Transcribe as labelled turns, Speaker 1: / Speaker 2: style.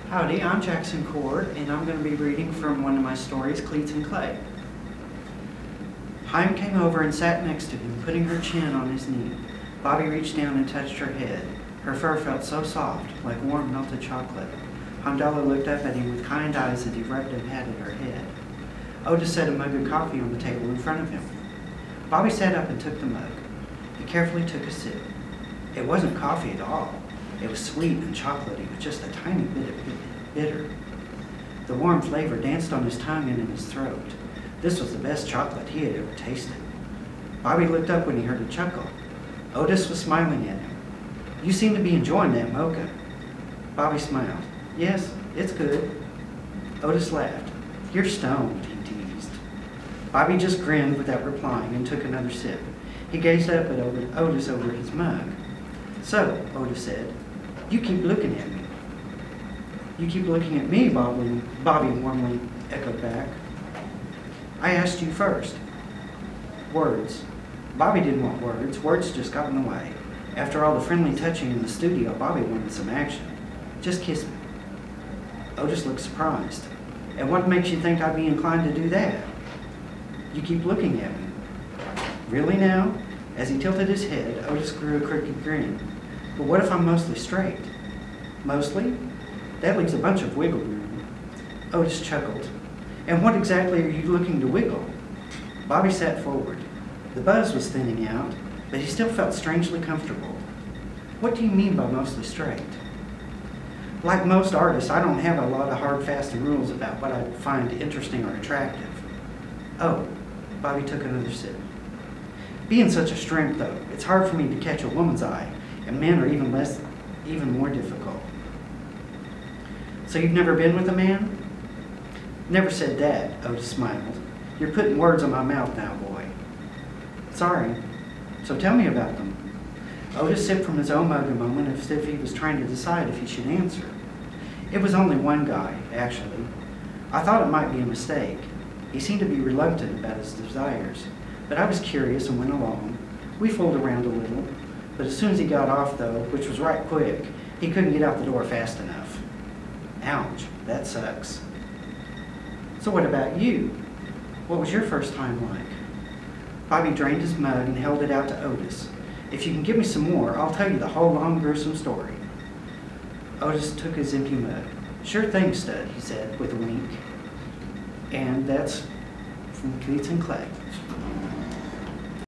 Speaker 1: Howdy, I'm Jackson Cord, and I'm going to be reading from one of my stories, Cleats and Clay. Haim came over and sat next to him, putting her chin on his knee. Bobby reached down and touched her head. Her fur felt so soft, like warm melted chocolate. Hamdallah looked up at him with kind eyes as he rubbed and patted her head. Otis set a mug of coffee on the table in front of him. Bobby sat up and took the mug. He carefully took a sip. It wasn't coffee at all. It was sweet and chocolatey with just a tiny bit of bitter. The warm flavor danced on his tongue and in his throat. This was the best chocolate he had ever tasted. Bobby looked up when he heard a chuckle. Otis was smiling at him. "You seem to be enjoying that mocha." Bobby smiled. "Yes, it's good." Otis laughed. "You're stoned," he teased. Bobby just grinned without replying and took another sip. He gazed up at Otis over his mug. "So," Otis said, "you keep looking at me." "You keep looking at me," Bobby warmly echoed back. "I asked you first." Words. Bobby didn't want words. Words just got in the way. After all the friendly touching in the studio, Bobby wanted some action. "Just kiss me." Otis looked surprised. "And what makes you think I'd be inclined to do that?" "You keep looking at me." "Really now?" As he tilted his head, Otis grew a crooked grin. "But what if I'm mostly straight?" "Mostly? That leaves a bunch of wiggle room." Otis chuckled. "And what exactly are you looking to wiggle?" Bobby sat forward. The buzz was thinning out, but he still felt strangely comfortable. "What do you mean by mostly straight?" "Like most artists, I don't have a lot of hard, fast rules about what I find interesting or attractive." "Oh," Bobby took another sip. "Being such a shrimp, though, it's hard for me to catch a woman's eye, and men are even more difficult." "So you've never been with a man?" "Never said that," Otis smiled. "You're putting words in my mouth now, boy." "Sorry. So tell me about them." Otis sipped from his own mug a moment as if he was trying to decide if he should answer. "It was only one guy, actually. I thought it might be a mistake. He seemed to be reluctant about his desires, but I was curious and went along. We fooled around a little, but as soon as he got off, though, which was right quick, he couldn't get out the door fast enough." "Ouch, that sucks." "So what about you? What was your first time like?" Bobby drained his mug and held it out to Otis. "If you can give me some more, I'll tell you the whole long, gruesome story." Otis took his empty mug. "Sure thing, stud," he said with a wink. And that's from Cleats and Clay.